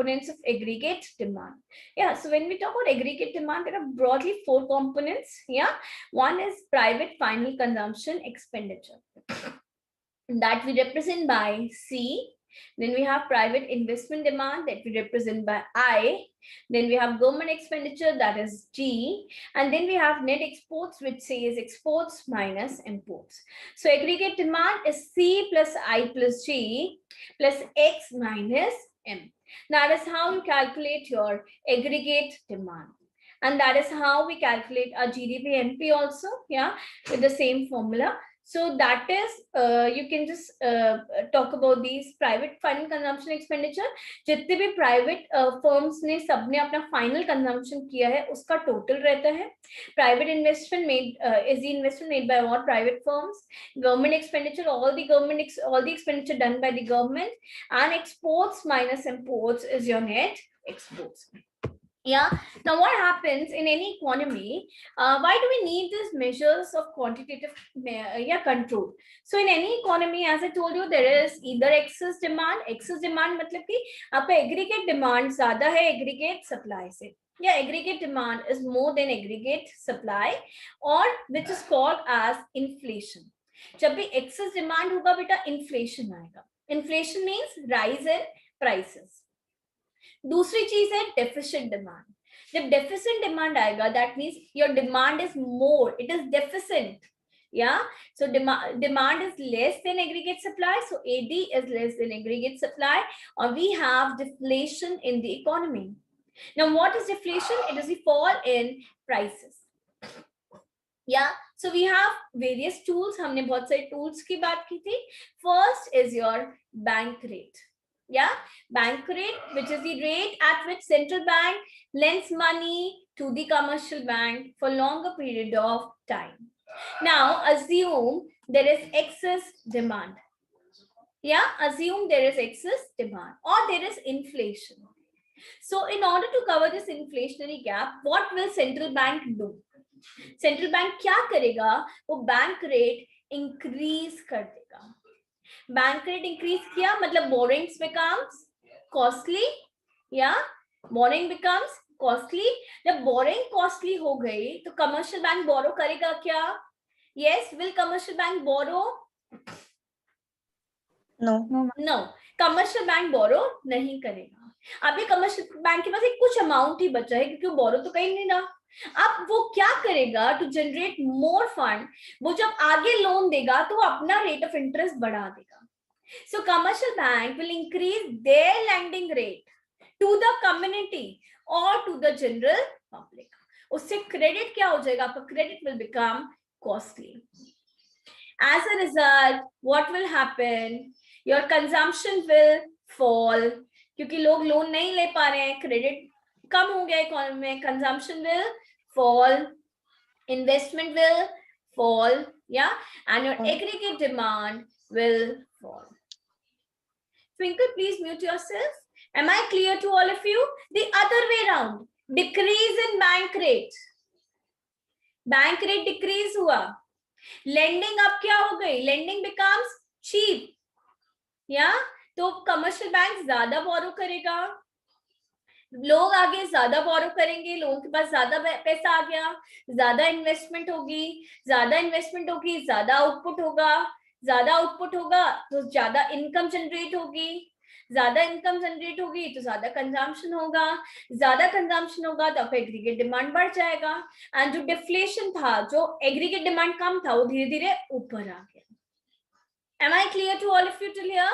components of aggregate demand. Yeah, so when we talk about aggregate demand, there are broadly 4 components. Yeah, one is private final consumption expenditure that we represent by C. Then we have private investment demand that we represent by I. Then we have government expenditure, that is G. And then we have net exports, which says exports minus imports. So aggregate demand is C plus I plus G plus X minus M. That is how you calculate your aggregate demand. And that is how we calculate our GDP NP also, yeah, with the same formula. So that is, you can just talk about these private final consumption expenditure. जितने भी private firms ने सबने अपना final consumption किया है, उसका total रहता है. Private investment made is the investment made by what? Private firms. Government expenditure, all the expenditure done by the government, and exports minus imports is your net exports. Yeah. Now, what happens in any economy? Why do we need these measures of quantitative control? So, in any economy, as I told you, there is either excess demand. Excess demand मतलब कि आपका aggregate demand ज़्यादा है aggregate supply से. Yeah, aggregate demand is more than aggregate supply, or which is called as inflation. जब भी excess demand होगा बेटा inflation आएगा. Inflation means rise in prices. दूसरी चीज है डेफिसिट डिमांड. जब डेफिसिट डिमांड आएगा, that means your demand is more, it is deficit. Yeah, so demand is less than aggregate supply, so AD is less than aggregate supply, or we have deflation in the economy. Now what is deflation? It is the fall in prices. Yeah, so we have various tools. हमने बहुत सारे tools की बात की थी. First is your bank rate. Yeah, bank rate, which is the rate at which central bank lends money to the commercial bank for longer period of time. Now assume there is excess demand. Yeah, assume there is excess demand or there is inflation. So in order to cover this inflationary gap, what will central bank do? Central bank क्या करेगा? वो bank rate increase कर देगा. Bank rate increase किया मतलब borrowings becomes costly. या borrowing becomes costly. जब borrowing costly हो गई तो कमर्शियल बैंक बोरो करेगा क्या? Yes, will commercial bank borrow? No, commercial bank borrow नहीं करेगा. अभी कमर्शियल बैंक के पास एक कुछ अमाउंट ही बचा है क्योंकि बोरो तो कहीं नहीं रहा. अब वो क्या करेगा? टू जनरेट मोर फंड, वो जब आगे लोन देगा तो अपना रेट ऑफ इंटरेस्ट बढ़ा देगा. So commercial bank will increase their lending rate to the community और टू द जनरल पब्लिक. उससे क्रेडिट क्या हो जाएगा? आपका credit will become costly. As a result what will happen? Your consumption will fall, क्योंकि लोग लोन नहीं ले पा रहे हैं, क्रेडिट कम हो गया इकोनॉमी में. Consumption will fall, investment will fall, yeah, and your aggregate demand will fall. Twinkle, please mute yourself. Am I clear to all of you? The other way around, decrease in bank rate. Bank rate decrease हुआ, lending अब क्या हो गई? Lending becomes cheap, yeah, तो commercial bank ज्यादा बोरो करेगा, लोग आगे ज्यादा बोरो करेंगे, लोगों के पास ज्यादा पैसा आ गया, ज्यादा इन्वेस्टमेंट होगी, ज्यादा आउटपुट होगा, ज्यादा आउटपुट होगा तो ज्यादा इनकम जनरेट होगी, ज्यादा इनकम जनरेट होगी तो ज्यादा कंजम्पशन होगा, ज्यादा कंजम्पशन होगा तो आपका एग्रीगेट डिमांड बढ़ जाएगा. एंड जो डिफ्लेशन था, जो एग्रीगेट डिमांड कम था, वो धीरे धीरे ऊपर आ गया. Am I clear to all of you till here?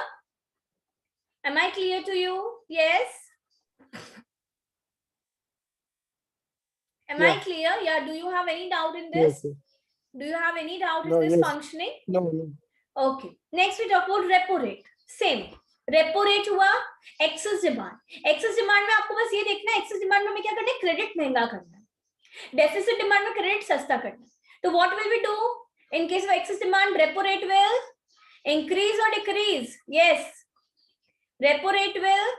Am I clear to you? Yes. Am I clear? Yeah. Do you have any doubt in this? Yes. Do you have any doubt in this functioning? No. Okay. Next we talk about repo rate. Same. Repo rate हुआ, excess demand. Excess demand में आपको बस ये देखना है, excess demand में हमें क्या करना है? क्रेडिट महंगा करना है. डेफिसिट डिमांड में क्रेडिट सस्ता करना है. तो what will we do in case of excess demand? Repo rate will increase और decrease? Yes, repo rate will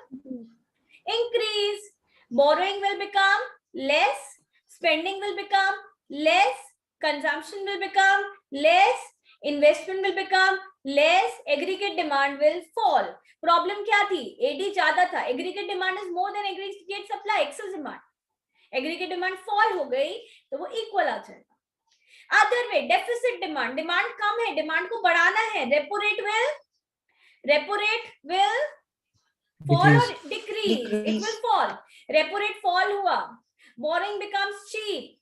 increase, borrowing will become less, spending will become less, consumption will become less, investment will become less aggregate demand will fall. Problem क्या थी? AD ज्यादा था. Aggregate demand is more than aggregate supply. Excess demand. Aggregate demand fall हो गई तो वो equal आ जाएगा. Other way, deficit demand. Demand कम है, demand को बढ़ाना है. Repo rate will fall or decrease? It will fall. Repo rate fall हुआ. Borrowing becomes cheap.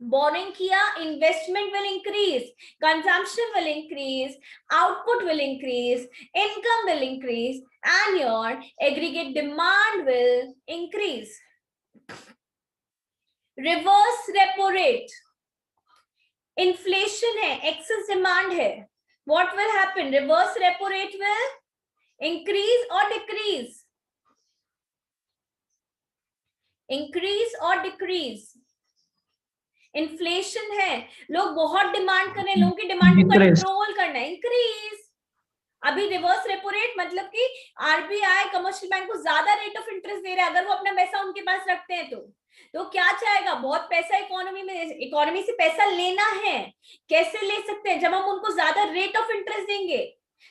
Borrowing किया, investment will increase, consumption will increase, output will increase, income will increase, and your aggregate demand will increase. Reverse repo rate. Inflation है, excess demand है. What will happen? Reverse repo rate will increase or decrease? Increase or decrease? Inflation है, लोग बहुत demand कर रहे हैं, लोगों की डिमांड को कंट्रोल करना है, इंक्रीज. अभी रिवर्स रेपो रेट मतलब कि आरबीआई कमर्शियल बैंक को ज्यादा रेट ऑफ इंटरेस्ट दे रहा है अगर वो अपना पैसा उनके पास रखते हैं तो क्या चाहेगा? बहुत पैसा इकोनॉमी से पैसा लेना है. कैसे ले सकते हैं? जब हम उनको ज्यादा रेट ऑफ इंटरेस्ट देंगे,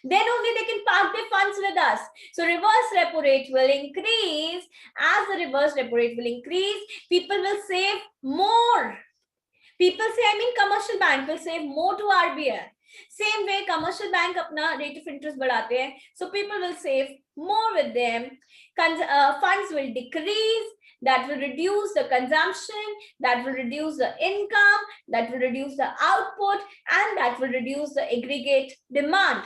then only they can park their funds with us. So reverse repo rate will increase. As the reverse repo rate will increase, people will save more. People say, I mean commercial bank will save more to RBI. Same way commercial bank अपना rate of interest बढ़ाते हैं, so people will save more with them. Funds will decrease. That will reduce the consumption, that will reduce the income, that will reduce the output, and that will reduce the aggregate demand.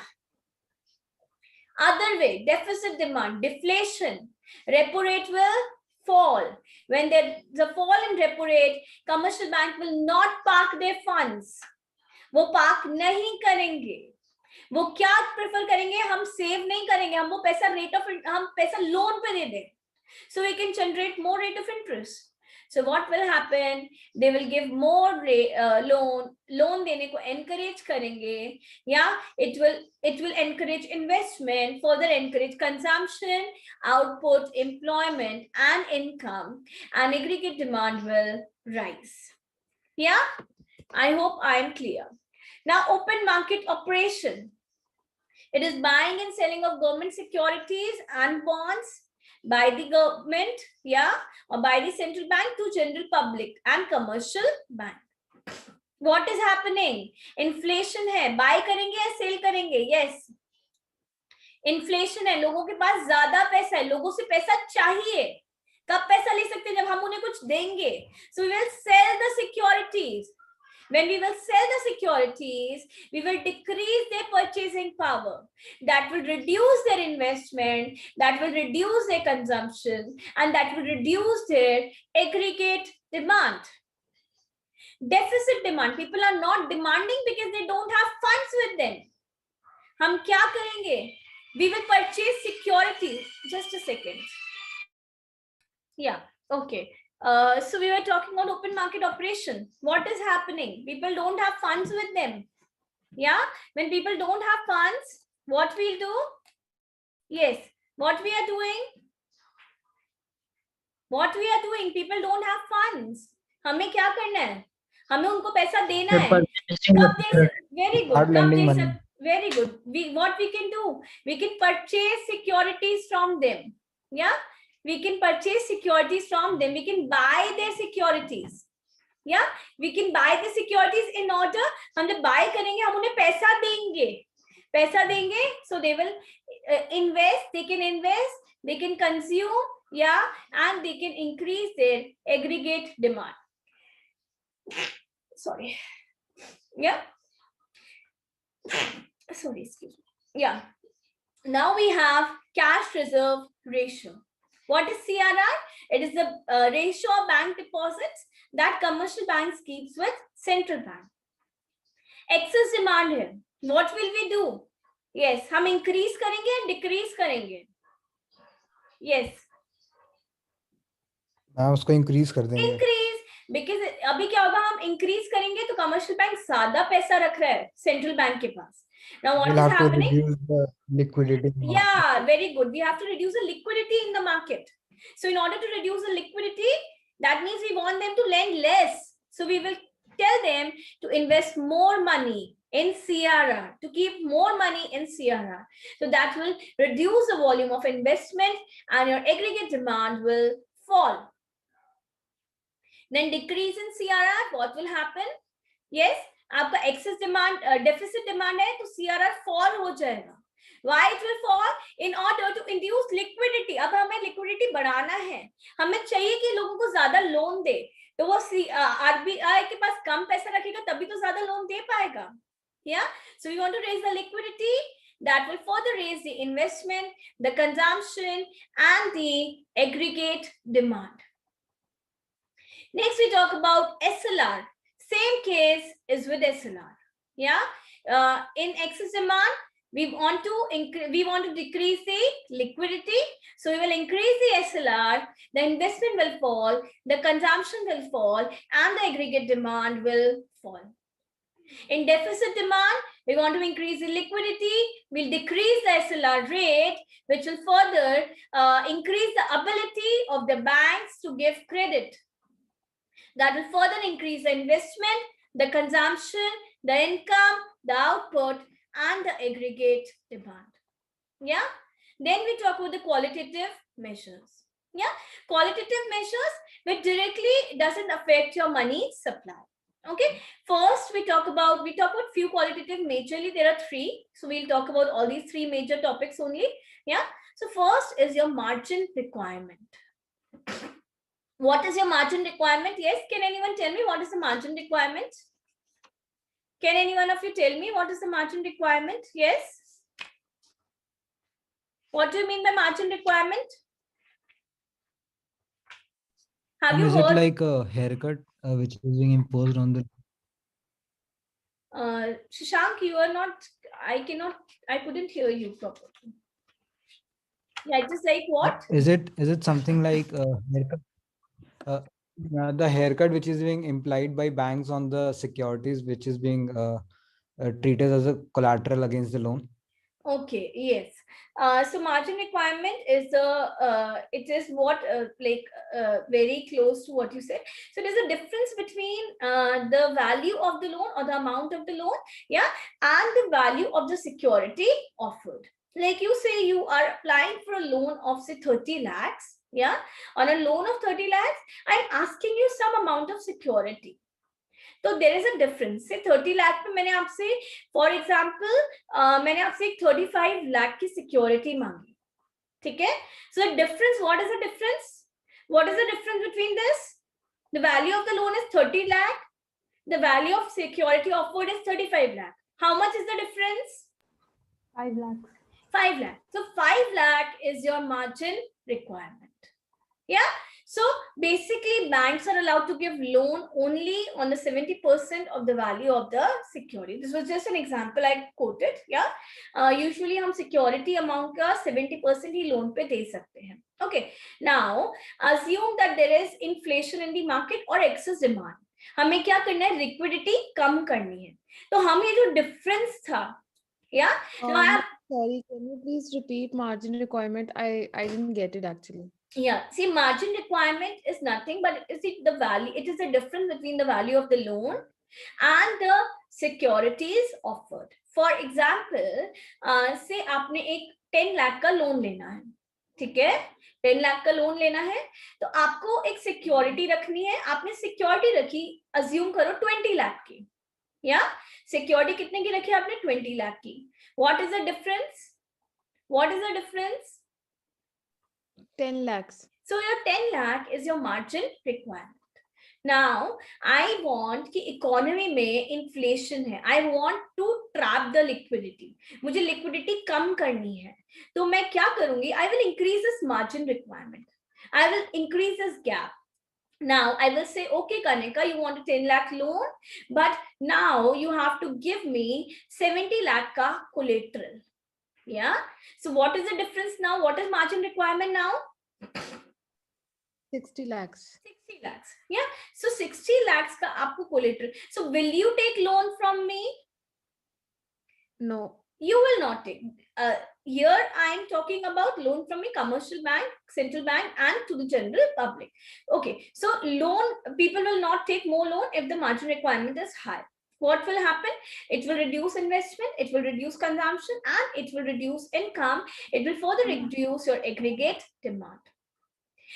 Other way, deficit demand, deflation. Repo rate will fall. When there's a fall in repo rate, commercial bank will not park their funds. वो park नहीं करेंगे. वो क्या prefer करेंगे? हम save नहीं करेंगे. हम वो पैसा हम पैसा loan पे दे दें. So we can generate more rate of interest. So what will happen? They will give more loan देने को encourage करेंगे. Yeah, it will encourage investment, further encourage consumption, output, employment, and income, and aggregate demand will rise. Yeah, I hope I am clear. Now, open market operation. It is buying and selling of government securities and bonds by the government, yeah, or by the central bank to general public and commercial bank. What is happening? Inflation है, buy करेंगे या sell करेंगे? Yes. Inflation है, लोगों के पास ज्यादा पैसा है, लोगों से पैसा चाहिए. कब पैसा ले सकते हैं? जब हम उन्हें कुछ देंगे. So we will sell the securities. When we will sell the securities, we will decrease their purchasing power. That will reduce their investment, that will reduce their consumption, and that will reduce their aggregate demand. Deficit demand. People are not demanding because they don't have funds with them. हम क्या करेंगे? We will purchase securities. Just a second. Yeah, okay. So we were talking about open market operation. What is happening? People don't have funds with them. Yeah, when people don't have funds, what we'll do? Yes, what we are doing? What we are doing? People don't have funds. हमें क्या करना है? हमें उनको पैसा देना है. Very good. Very good. What we can do? We can purchase securities from them. Yeah. We can purchase securities from them. We can buy their securities. Yeah, we can buy the securities in order. हम जब buy करेंगे, हम उन्हें पैसा देंगे. So they will invest. They can invest. They can consume. Yeah, and they can increase their aggregate demand. Sorry. Yeah. Sorry, excuse me. Yeah. Now we have cash reserve ratio. What is CRR? It is the ratio of bank deposits that commercial banks keeps with central bank. Excess demand है. What will we do? Yes, हम increase करेंगे and decrease करेंगे. Yes. हाँ, उसको increase कर देंगे. Increase, because अभी क्या होगा? हम increase करेंगे तो commercial bank ज्यादा पैसा रख रहा है central bank के पास. Now what is happening? To reduce the liquidity. Yeah, very good. We have to reduce the liquidity in the market. So in order to reduce the liquidity, that means we want them to lend less. So we will tell them to invest more money in CRR, to keep more money in CRR. So that will reduce the volume of investment and your aggregate demand will fall. Then decrease in CRR, what will happen? Yes, आपका excess demand, deficit demand है तो CRR fall हो जाएगा. Why it will fall? In order to induce liquidity. अब हमें liquidity बढ़ाना है, हमें चाहिए कि लोगों को ज्यादा लोन दे, तो वो RBI के पास कम पैसा रखेगा तभी तो ज्यादा लोन दे पाएगा. Yeah, so we want to raise the liquidity that will further raise the investment, the consumption, and the aggregate demand. Next, we talk about SLR. Same case is with SLR. Yeah, in excess demand, we want to decrease the liquidity, so we will increase the SLR. The investment will fall, the consumption will fall, and the aggregate demand will fall. In deficit demand, we want to increase the liquidity. We'll decrease the SLR rate, which will further increase the ability of the banks to give credit. That will further increase the investment, the consumption, the income, the output, and the aggregate demand. Yeah. Then we talk about the qualitative measures. Yeah. Qualitative measures which directly doesn't affect your money supply. Okay. First, we talk about few qualitative. Majorly, there are three. So we'll talk about all these three major topics only. Yeah. So first is your margin requirement. What is your margin requirement? Yes, can anyone tell me what is the margin requirement? Can any one of you tell me what is the margin requirement? Yes. What do you mean by margin requirement? Have you Is heard? it like a haircut which is being imposed on the? Shashank, you are not. I couldn't hear you properly. Yeah, just like what? Is it something like a haircut? The haircut which is being implied by banks on the securities which is being treated as a collateral against the loan. Okay, yes. So margin requirement is it is what very close to what you said. So there's a difference between the value of the loan or the amount of the loan, yeah, and the value of the security offered. Like you say, you are applying for a loan of say 30 lakhs, yeah. On a loan of 30 lakhs, I'm asking you some amount of security. तो there is a difference. से 30 लाख पे मैंने आपसे for example मैंने आपसे 35 लाख की security मांगी, ठीक है. So the difference, what is the difference? What is the difference between this? The value of the loan is 30 lakh, the value of security offered is 35 lakh. How much is the difference? 5 lakhs. 5 lakh. So 5 lakh is your margin requirement. Yeah. So basically banks are allowed to give loan only on the 70% of the value of the security. This was just an example I quoted. Yeah. Usually हम security amount का 70% ही loan पे दे सकते हैं. Okay. Now assume that there is inflation in the market or excess demand. हमें क्या करना है? Liquidity कम करनी है. तो हम ये जो difference था, yeah. Now Sorry, can you please repeat margin requirement? I didn't get it actually. Yeah, see, margin requirement is nothing but the value. It is the difference between the value of the loan and the securities offered. For example, say आपने एक 10 लाख का loan लेना है, ठीक है. 10 लाख का loan लेना है तो आपको एक सिक्योरिटी रखनी है. आपने सिक्योरिटी रखी, अज्यूम करो 20 लाख की, या सिक्योरिटी कितने की रखी आपने? 20 लाख की. What is the difference? What is the difference? 10 lakhs. So your 10 lakh is your margin requirement. Now I want कि economy में inflation है. I want to trap the liquidity. मुझे liquidity कम करनी है. तो मैं क्या करूँगी? I will increase this margin requirement. I will increase this gap. Now I will say, okay, Kanika, you want a 10 lakh loan, but now you have to give me 70 lakh का collateral. Yeah. So what is the difference now? What is margin requirement now? 60 lakhs. 60 lakhs. Yeah. So 60 lakhs ka aapko collateral. So will you take loan from me? No. You will not take. Here I am talking about loan from a commercial bank, central bank, and to the general public. Okay. So loan, people will not take more loan if the margin requirement is high. what will happen? It will reduce investment, it will reduce consumption, and it will reduce income. It will further reduce your aggregate demand.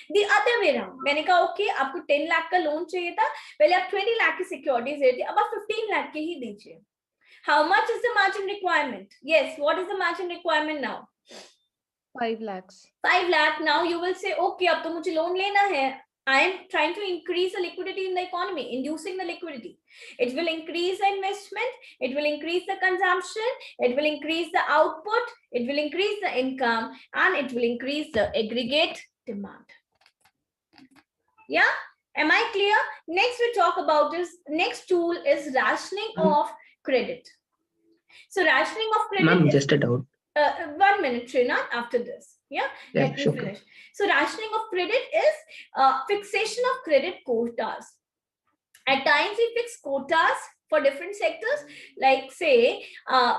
The other way around, मैंने कहा okay आपको 10 लाख का loan चाहिए था, पहले आप 20 लाख की securities देते, अब आप 15 लाख के ही दीजिए. How much is the margin requirement? Yes, what is the margin requirement now? 5 lakhs. 5 lakh. Now you will say okay अब तो मुझे लोन लेना है. I am trying to increase the liquidity in the economy, inducing the liquidity. It will increase the investment, it will increase the consumption, it will increase the output, it will increase the income, and it will increase the aggregate demand. Yeah, am I clear? Next we talk about this. Next tool is rationing of credit. So rationing of credit. Ma'am, just a doubt. 1 minute, Srinath, after this. Yeah, let me sure. finish. So rationing of credit is fixation of credit quotas. At times we fix quotas for different sectors, like say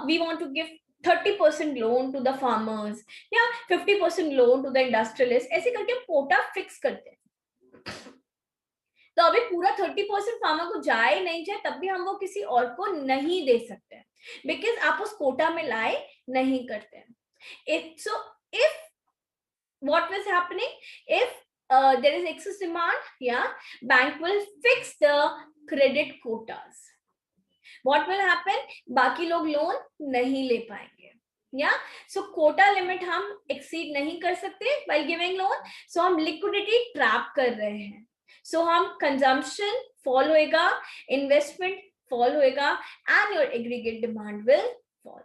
we want to give 30% loan to the farmers, yeah, 50% loan to the industrialists. ऐसे करके हम quota fix करते हैं. तो अभी पूरा 30% farmer को जाए नहीं जाए तब भी हम वो किसी और को नहीं दे सकते हैं, बिकॉज आप उस कोटा में लाए नहीं करते हैं. So if what was happening, if there is excess demand, yeah, bank will fix the credit quotas. What will happen? बाकी लोग लोन नहीं ले पाएंगे. Yeah, so quota limit हम exceed नहीं कर सकते while giving loan, so हम liquidity trap कर रहे हैं. So हम consumption fall होएगा, investment fall होएगा, and your aggregate demand will fall.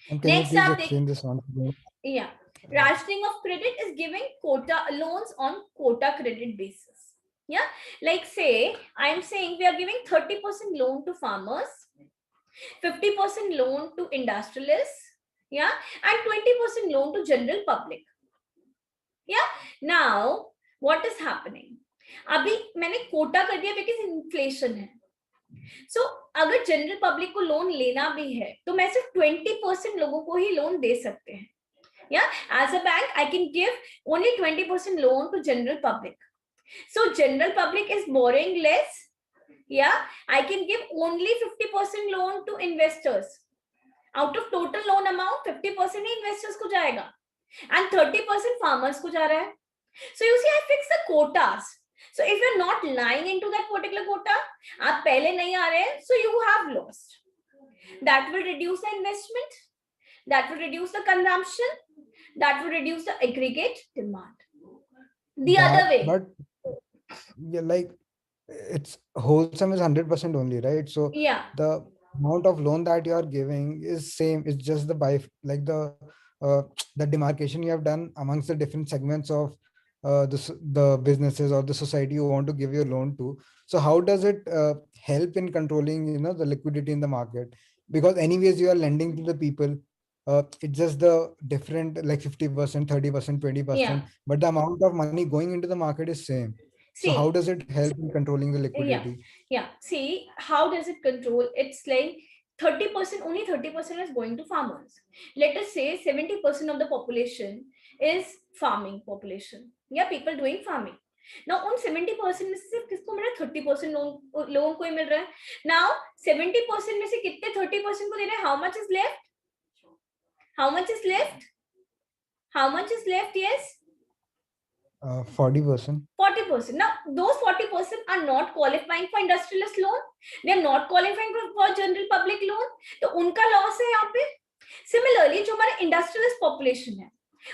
And can Next you please up, explain this once again? Yeah, rationing of credit is giving quota loans on quota credit basis. Yeah, like say I am saying we are giving 30% loan to farmers, 50% loan to industrialists, yeah, and 20% loan to general public. Yeah, now what is happening? अभी मैंने कोटा कर दिया because inflation है. So अगर general public को loan लेना भी है तो मैं सिर्फ 20% लोगों को ही लोन दे सकते हैं. Yeah, as a bank I can give only 20% loan to general public. So general public is borrowing less. Yeah, I can give only 50% loan to investors. Out of total loan amount, 50% he investors को जाएगा and 30% farmers को जा रहा है. So you see, I fix the quotas. So if you're not lying into that particular quota, आप पहले नहीं आ रहे हैं, so you have lost. That will reduce the investment, that will reduce the consumption, that will reduce the aggregate demand. The other way. But yeah, like it's wholesome is 100% only, right? So Yeah. the amount of loan that you are giving is same. It's just the demarcation you have done amongst the different segments of the businesses or the society you want to give your loan to. So how does it help in controlling the liquidity in the market? Because anyways you are lending to the people. It's just the different like 50%, 30%, 20%, Yeah. but the amount of money going into the market is same. So how does it help in controlling the liquidity? Yeah. See, how does it control? It's like 30%, only 30% is going to farmers. Let us say 70% of the population is farming population. Yeah, people doing farming. Now, on 70% में से सिर्फ किसको मिल रहा है? 30% लोगों को ही मिल रहा है. Now, 70% में से कितने 30% को दे रहे हैं? How much is left? How much is left? How much is left? Yes. 40%. 40%. Now, those 40% are not qualifying for industrialist loan. They are not qualifying for general public loan. तो उनका loss है यहाँ पे. Similarly, जो हमारे industrialist population है,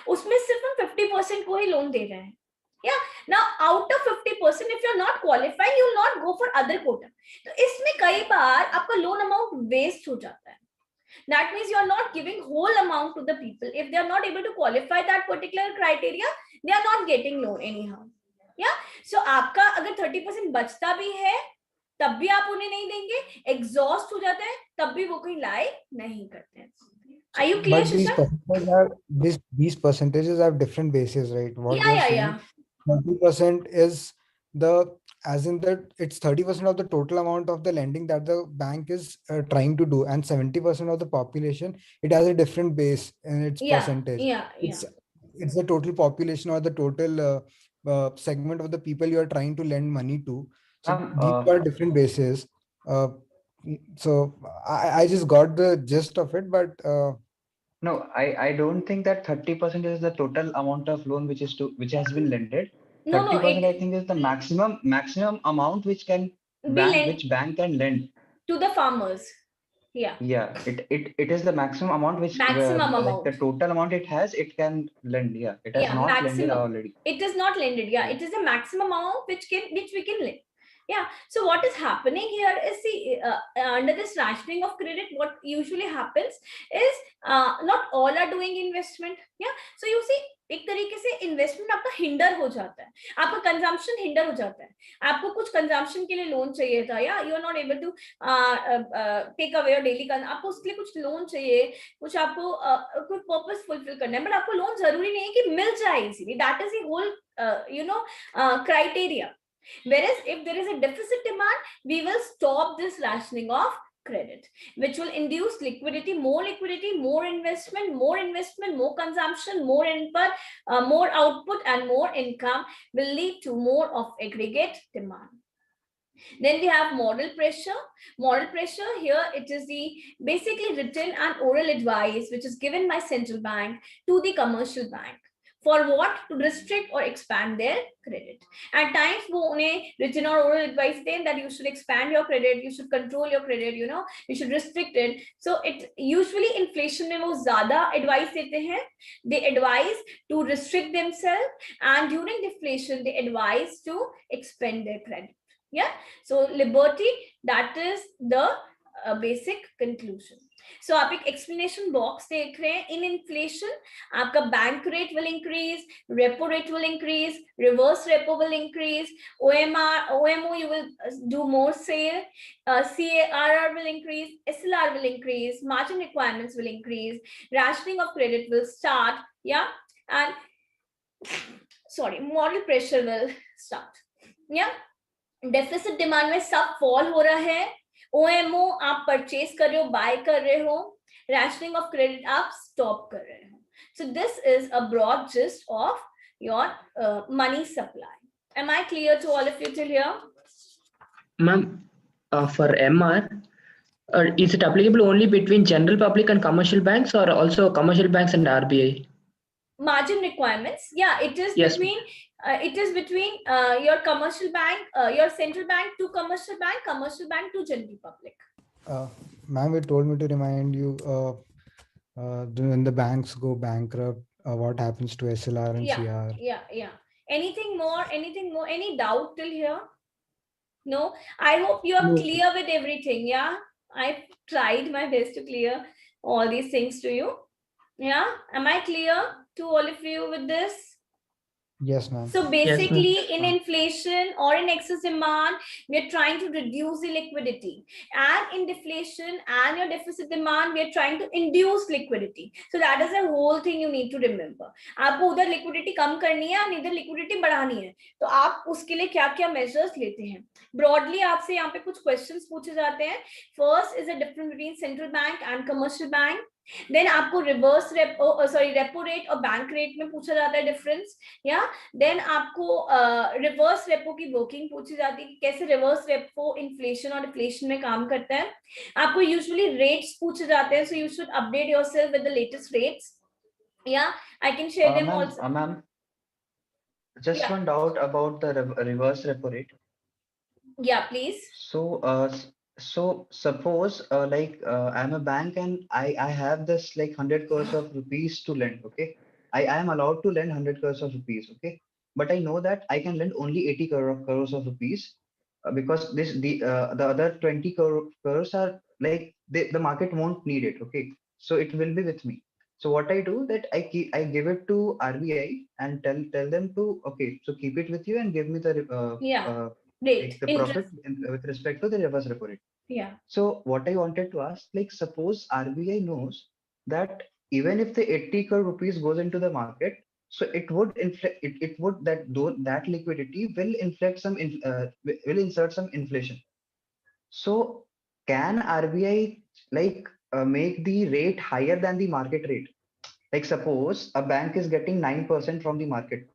उसमें सिर्फ हम 50% को ही loan दे रहे हैं. Yeah. Now, out of 50%, if you're not qualifying, you will not go for other quota. तो इसमें कई बार आपका loan amount waste हो जाता है. That means you are not giving whole amount to the people. If they are not able to qualify that particular criteria, they are not getting loan anyhow. Yeah. So आपका अगर 30% बचता भी है, तब भी आप उन्हें नहीं देंगे. Exhaust हो जाता है, तब भी वो कोई lie नहीं करते हैं. Are you clear, But these percentages have different bases, right? What Yeah. 30% is as in that it's 30% of the total amount of the lending that the bank is trying to do, and 70% of the population, it has a different base in its percentage. It's the total population or the total segment of the people you are trying to lend money to. So these are different bases. So I just got the gist of it, but No, I don't think that 30% is the total amount of loan which has been lended. No, 30% I it think is the maximum amount be lent which bank can lend. to the farmers. Yeah, Yeah, it is the maximum amount which maximum like the amount. total amount it can lend. Yeah, it has Yeah, not lended maximum. already. It is not lended. Yeah, Yeah. it is a maximum amount which we can lend. Yeah. So what is happening here is, see, under this rationing of credit, what usually happens is not all are doing investment. Yeah. So you see, एक तरीके से investment आपका hinder हो जाता है, आपका consumption hinder हो जाता है, आपको कुछ कंजम्पशन के लिए लोन चाहिए था, या you are not able to take away your daily, आपको उसके लिए कुछ लोन चाहिए, कुछ आपको कोई पर्पस फुलफिल करना है, बट आपको लोन जरूरी नहीं है कि मिल जाए easily. That is the whole criteria. Whereas if there is a deficit demand, we will stop this rationing of credit, which will induce liquidity, more investment, more consumption, more input, more output, and more income will lead to more of aggregate demand. Then we have model pressure. Model pressure, here it is the basically written and oral advice which is given by central bank to the commercial bank. For what? To restrict or expand their credit. At times वो उन्हें written or oral advice दें that you should expand your credit, you should control your credit, you should restrict it. So it usually inflation में वो ज़्यादा advice देते हैं. They advise to restrict themselves, and during deflation they advise to expand their credit. Yeah. So liberty, that is the basic conclusion. So आप एक explanation box देख रहे हैं. In inflation, आपका bank rate will increase, repo rate will increase, reverse repo will increase, OMO you will do more sale, CARR will increase, SLR will increase, margin requirements will increase, rationing of credit will start, yeah, and model pressure will start, yeah. Deficit demand में सब fall हो रहा है, OMO आप purchase कर रहे हो, bye कर रहे हो, रैशनिंग ऑफ क्रेडिट आप स्टॉप कर रहे हो. So this is a broad gist of your money supply. Am I clear to all of you till here? Ma'am, for MR, is it applicable only between general public and commercial banks, or also commercial banks and RBI? Margin requirements, yeah, it is Yes. between your commercial bank, your central bank to commercial bank to general public. Ma'am, it told me to remind you when the banks go bankrupt, what happens to SLR and CR? Yeah. Anything more? Any doubt till here? No? I hope you are clear with everything. Yeah, I've tried my best to clear all these things to you. Yeah, am I clear to all of you with this? Yes, ma'am. So basically, in inflation or in excess demand, we are trying to reduce the liquidity, and in deflation and your deficit demand, we are trying to induce liquidity. So that is the whole thing you need to remember. आपको उधर liquidity कम करनी है, और इधर liquidity बढ़ानी है, तो आप उसके लिए क्या-क्या measures लेते हैं? Broadly, आपसे यहाँ पे कुछ questions पूछे जाते हैं. First is the difference between central bank and commercial bank. Then आपको reverse repo rate और bank rate में पूछा जाता है difference. Yeah. Then आपको reverse repo की working पूछी जाती है कि कैसे reverse repo inflation और deflation में काम करता है. आपको usually rates पूछे जाते हैं, so you should update yourself with the latest rates. Yeah, I can share them also. Ma'am, just one doubt about the reverse repo rate. Yeah, please. So suppose I'm a bank and I have this like 100 crores of rupees to lend. Okay, I am allowed to lend 100 crores of rupees. Okay, but I know that I can lend only 80 crores of rupees because the other 20 crores are like the market won't need it. Okay, so it will be with me. So what I do that I give it to RBI and tell them to, okay, so keep it with you and give me the Rate, like the profit with respect to the reverse repo rate. Yeah. So what I wanted to ask, like suppose RBI knows that even if the 80 crore rupees goes into the market, so it would that liquidity will inflect will insert some inflation. So can RBI make the rate higher than the market rate? Like suppose a bank is getting 9% from the market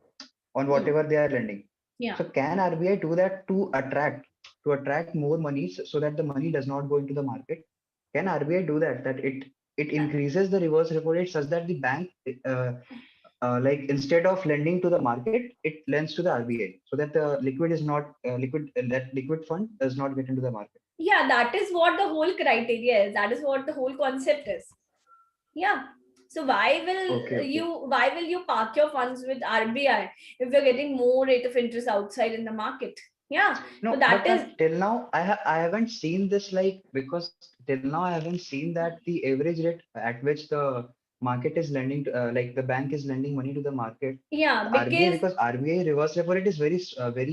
on whatever they are lending. Yeah. So can RBI do that to attract to attract more money so that the money does not go into the market? Can RBI do that? That it increases the reverse repo rate such that the bank, like instead of lending to the market, it lends to the RBI so that the liquid is not that liquid fund does not get into the market. Yeah, that is what the whole criteria is. That is what the whole concept is. Yeah. So why will you park your funds with RBI if you're getting more rate of interest outside in the market? Yeah. No, so that is till now I haven't seen this, like, because till now I haven't seen that the average rate at which the market is lending to, like the bank is lending money to the market. yeah, Because RBI reverse repo rate is very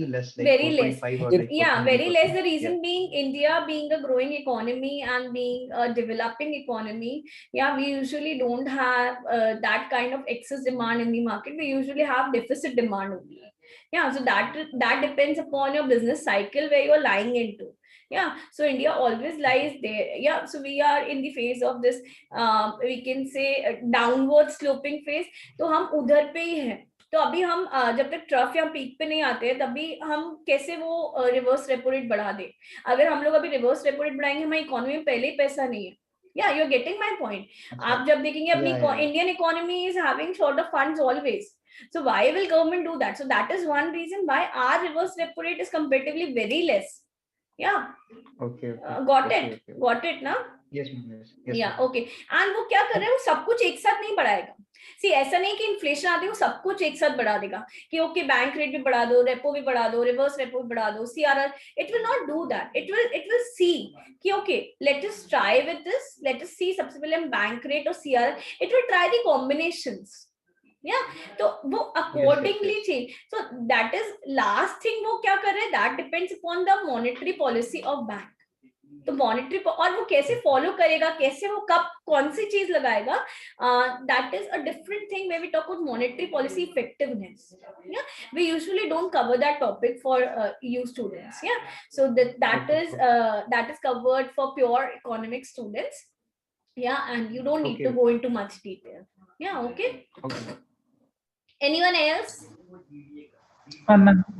less, like very less. 4.5 or like Yeah, very 4.9%. less. The reason being India being a growing economy and being a developing economy, yeah, we usually don't have that kind of excess demand in the market. We usually have deficit demand only. Yeah, so that depends upon your business cycle where you're lying into. Yeah, so India always lies there. Yeah, so we are in the phase of this, we can say downward sloping phase. तो हम उधर पे ही हैं. तो अभी हम जब तक ट्रफ या पीक पे नहीं आते हैं तभी हम कैसे वो रिवर्स रेपो रेट बढ़ा दे. अगर हम लोग अभी रिवर्स रेपो रेट बढ़ाएंगे, हमारी इकोनॉमी में पहले ही पैसा नहीं है. या you are getting my point. आप जब देखेंगे अपनी Indian economy is having short of funds always. So why will government do that? So that is one reason why our reverse repo rate is comparatively very less. Yeah. Okay. Got it ना? Yes, ma'am. Yeah, okay. And वो क्या कर रहे हैं, वो सब कुछ एक साथ नहीं बढ़ाएगा. सी ऐसा नहीं कि इन्फ्लेशन आती है वो सब कुछ एक साथ बढ़ा देगा कि ओके बैंक रेट भी बढ़ा दो, रेपो भी बढ़ा दो, रिवर्स रेपो भी बढ़ा दो, CRR. It will not do that. It will see कि okay let us try with this, let us see. सबसे पहले हम बैंक रेट और CRR, it will try the combinations. तो वो accordingly change. So that is last thing. वो क्या कर रहे हैं, that depends upon the monetary policy of bank. तो मॉनेटरी और वो कैसे फॉलो करेगा, कैसे वो कब कौन सी चीज लगाएगा, that is a different thing when we talk about monetary policy effectiveness. We usually don't cover that topic for you students. So that is covered for pure economic students. And you don't need to go into much detail. Okay. Anyone else?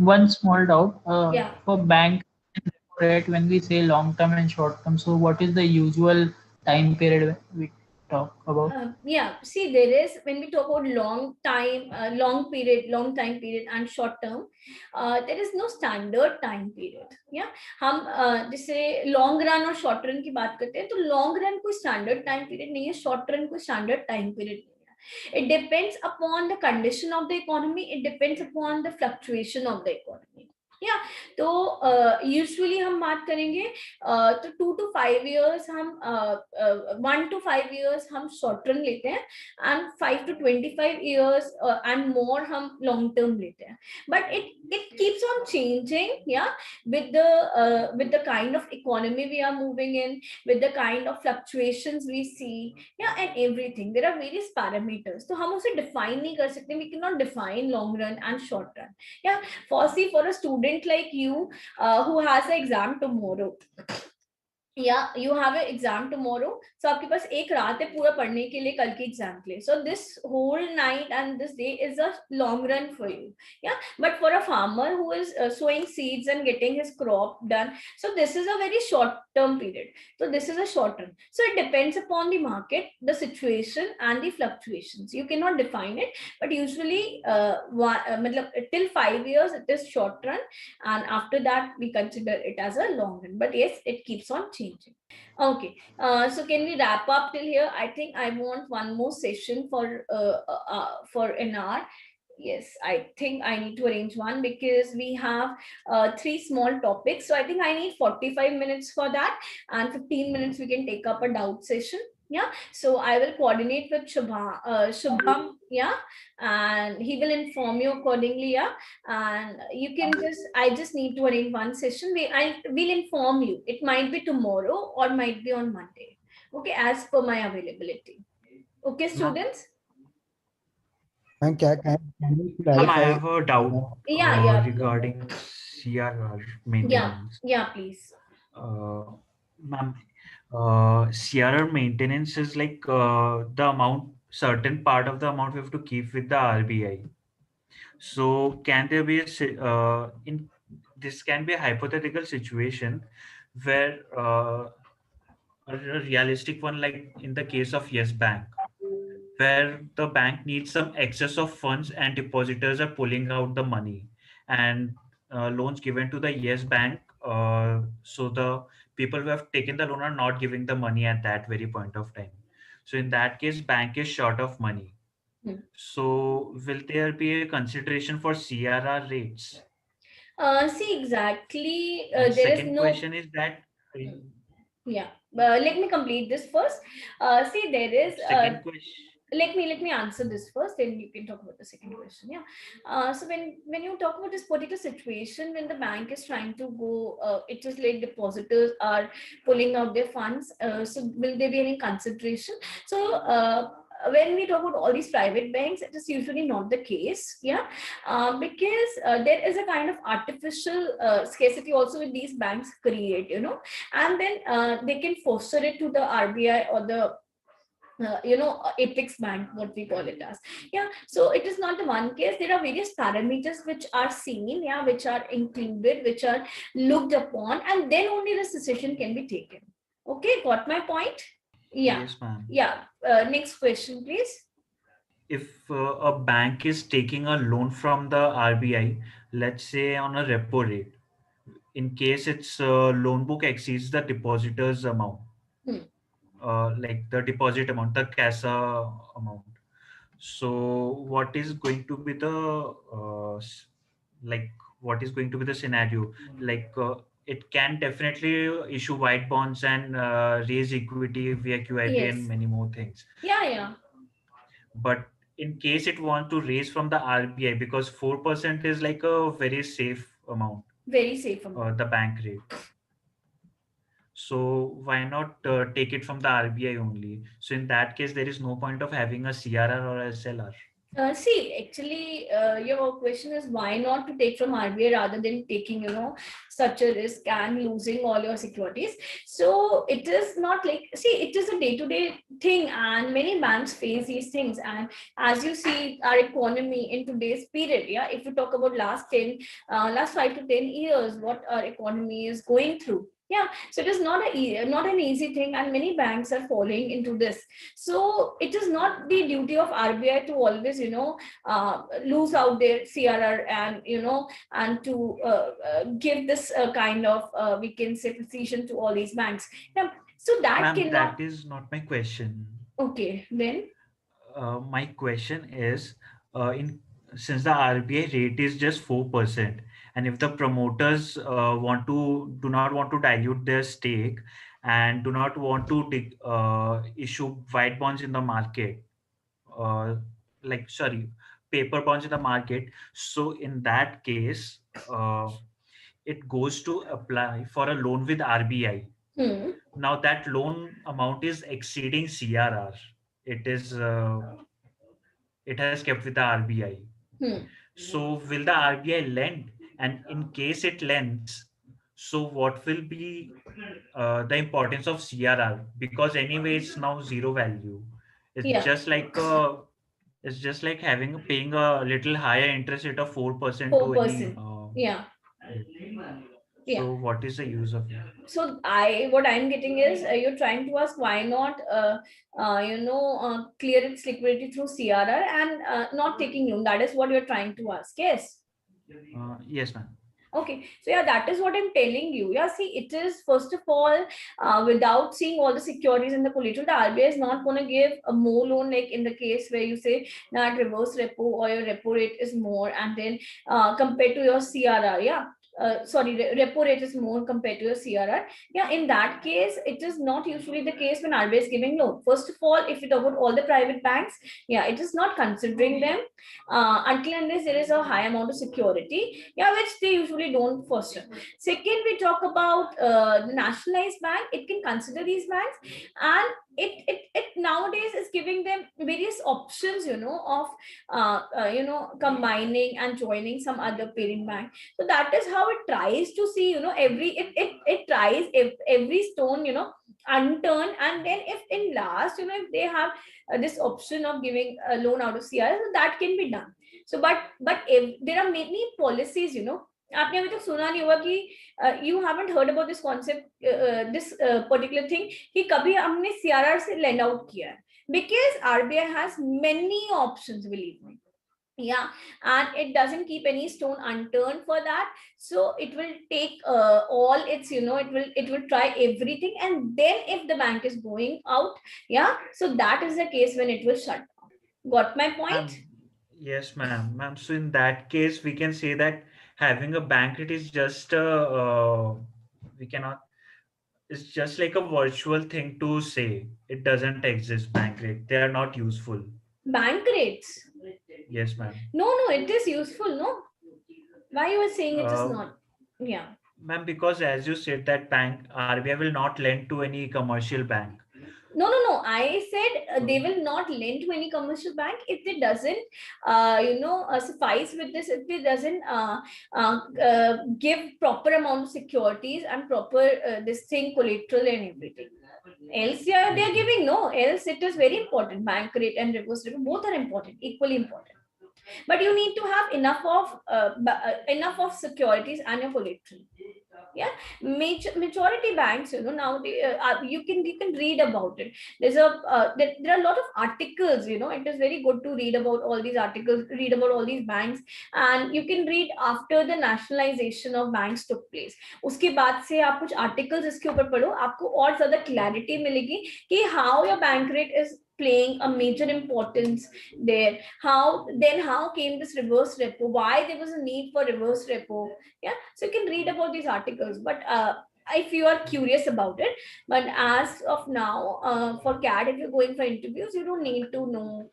One small doubt. For bank rate, when we say long term and short term, so what is the usual time period we talk about? See, there is, when we talk about long time period and short term, there is no standard time period. हम जैसे long run और short run की बात करते हैं, तो long run कोई standard time period नहीं है, शॉर्ट रन कोई स्टैंडर्ड टाइम पीरियड नहीं है. It depends upon the condition of the economy. It depends upon the fluctuation of the economy. तो यूजुअली हम बात करेंगे तो 2 to 5 years हम 1 to 5 years हम शॉर्ट रन लेते हैं, and 5 to 25 years and more हम लॉन्ग टर्म लेते हैं. But it keeps on changing, with the kind of economy we are moving in, with the kind of fluctuations we see, and everything. There are various parameters. तो हम उसे define नहीं कर सकते. We cannot define long run and short run. For a student like you who has an exam tomorrow, you have an exam tomorrow, so आपके पास एक रात है पूरा पढ़ने के लिए कल के एग्जाम के लिए. So this whole night and this day is a long run for you. But for a farmer who is sowing seeds and getting his crop done, so this is a very short term period. So this is a short run. So it depends upon the market, the situation and the fluctuations. You cannot define it, but usually till 5 years it is short run, and after that we consider it as a long run. But yes, it keeps on changing. Okay, so can we wrap up till here? I think I want one more session for an hour. Yes, I think I need to arrange one because we have 3 small topics. So I think I need 45 minutes for that, and 15 minutes we can take up a doubt session. So I will coordinate with Shubham, and he will inform you accordingly. And you can I just need to arrange one session. We'll inform you. It might be tomorrow or might be on Monday. Okay, as per my availability. Okay, students. And can you clarify? I have a doubt regarding CRR maintenance. Please. Ma'am, CRR maintenance is like the amount, certain part of the amount we have to keep with the RBI. So can there be this can be a hypothetical situation where a realistic one, like in the case of Yes Bank, where the bank needs some excess of funds and depositors are pulling out the money, and loans given to the Yes Bank. So the people who have taken the loan are not giving the money at that very point of time. So in that case, bank is short of money. Hmm. So will there be a consideration for CRR rates? See, exactly. And There is second no. question is that Yeah. Let me complete this first. See, there is. second question. Let me answer this first, then you can talk about the second question. Yeah. So when you talk about this particular situation, when the bank is trying to go, it is like depositors are pulling out their funds. So will there be any consideration? So when we talk about all these private banks, it is usually not the case. Yeah. Because there is a kind of artificial scarcity also with these banks create, and then they can foster it to the RBI or the apex bank, what we call it as. Yeah, so it is not the one case. There are various parameters which are seen, yeah, which are included, which are looked upon, and then only the decision can be taken. Okay, got my point? Yeah. Yes, ma'am. Yeah. Next question, please. If a bank is taking a loan from the RBI, let's say on a repo rate, in case its loan book exceeds the depositor's amount, Hmm. like the deposit amount, the CASA amount. So what is going to be the like what is going to be the scenario? Like it can definitely issue white bonds and raise equity via QIP and Yes. many more things. Yeah. But in case it want to raise from the RBI, because 4% is like a very safe amount, Very safe amount. the bank rate. So why not take it from the RBI only? So in that case, there is no point of having a CRR or SLR. See, actually, your question is why not to take from RBI rather than taking, such a risk and losing all your securities. So it is not like, see, it is a day-to-day thing, and many banks face these things. And as you see, our economy in today's period, yeah, if you talk about last 5 to 10 years, what our economy is going through. Yeah, so it is not an easy thing, and many banks are falling into this. So it is not the duty of RBI to always, lose out their CRR and and to give this kind of we can say precision to all these banks. Yeah, so that Ma'am, cannot. that is not my question. Okay, then. My question is, in since the RBI rate is just 4%, and if the promoters do not want to dilute their stake and do not want to issue white bonds in the market, uh, paper bonds in the market, so in that case, it goes to apply for a loan with RBI. Now that loan amount is exceeding CRR. It is. It has kept with the RBI. So will the RBI lend? And in case it lends, so what will be the importance of CRR? Because anyway, it's now zero value. It's Yeah. just like paying a little higher interest rate of 4% to any. 4%. Yeah. Yeah. So what is the use of it? So what I'm getting is you're trying to ask why not clear its liquidity through CRR and not taking loan. That is what you're trying to ask. Yes. Yes, ma'am. Okay, so yeah, that is what I'm telling you. Yeah, see, it is first of all, without seeing all the securities in the collateral, the RBI is not going to give a more loan, like in the case where you say that reverse repo or your repo rate is more, and then compared to your CRR, yeah. Repo rate is more compared to your CRR. Yeah, in that case, it is not usually the case when RBI is giving loan. First of all, if you talk about all the private banks, yeah, it is not considering them until unless there is a high amount of security, yeah, which they usually don't foster. Second, we talk about the nationalized bank. It can consider these banks, and it nowadays is giving them various options, of combining and joining some other parent bank. So that is how it tries to see, it tries every stone, unturned, and then if in last, if they have this option of giving a loan out of CRS, so that can be done. So but if there are many policies, आपने अभी तक सुना नहीं होगा कि you haven't heard about this concept, this particular thing कि कभी हमने CRR से lend out किया है, because RBI has many options, believe me. Yeah, and it doesn't keep any stone unturned for that, so it will take all its, you know, it will try everything, and then if the bank is going out, yeah, so that is the case when it will shut down. Got my point? Yes, ma'am. So in that case, we can say that having a bank rate is just we cannot. It's just like a virtual thing to say. It doesn't exist. Bank rate. They are not useful. Bank rates? Yes, ma'am. No, it is useful. No, why you are saying it is not? Yeah. Ma'am, because as you said that bank RBI will not lend to any commercial bank. No. I said they will not lend to any commercial bank if it doesn't, suffice with this. If it doesn't give proper amount of securities and proper this thing collateral and everything. Else, yeah, they are giving no. Else, it is very important. Bank rate and reverse rate both are important, equally important. But you need to have enough of securities and your collateral. Yeah, majority banks, you know, now you can read about it. There's there are a lot of articles, you know. It is very good to read about all these articles, read about all these banks, and you can read after the nationalization of banks took place. उसके बाद से आप कुछ articles इसके ऊपर पढ़ो, आपको और ज़्यादा clarity मिलेगी कि how your bank rate is playing a major importance there. How came this reverse repo? Why there was a need for reverse repo? Yeah, so you can read about these articles, but if you are curious about it. But as of now, for CAD, if you're going for interviews, you don't need to know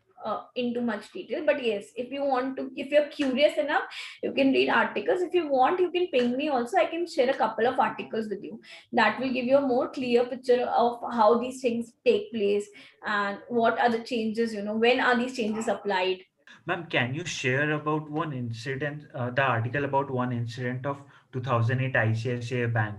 into much detail. But yes, if you're curious enough, you can read articles. If you want, you can ping me also. I can share a couple of articles with you that will give you a more clear picture of how these things take place and what are the changes, you know, when are these changes applied. Ma'am, can you share about one incident, the article about one incident of 2008 ICICI Bank,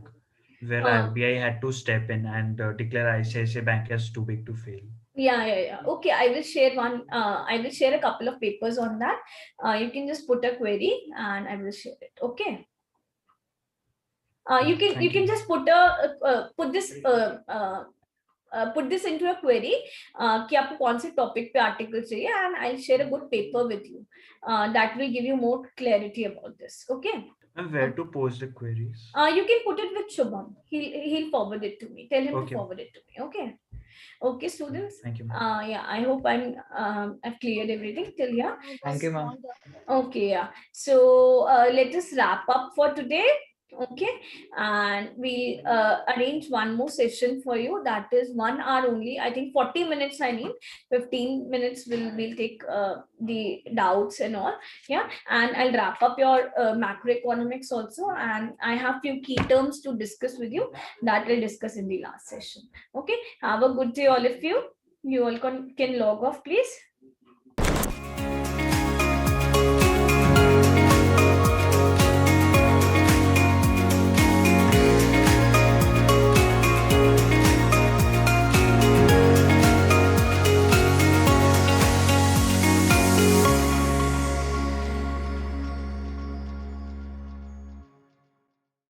where RBI had to step in and declare ICICI Bank as too big to fail? Yeah. Okay, I will share one. I will share a couple of papers on that. You can just put a query and I will share it. Okay. You can just put this into a query कि आपको कौन से topic पे article चाहिए, and I'll share a good paper with you that will give you more clarity about this. Okay. And where to post the queries? You can put it with Shubham. He'll forward it to me. Tell him to forward it to me. Okay. Okay, students. Thank you. Yeah, I hope I've cleared everything till here. Thank you, ma'am. Okay, yeah. So let us wrap up for today. Okay, and we'll arrange one more session for you. That is 1 hour only. I think 40 minutes I need. 15 minutes we'll take the doubts and all. Yeah, and I'll wrap up your macroeconomics also. And I have few key terms to discuss with you that we'll discuss in the last session. Okay, have a good day, all of you. You all can log off, please.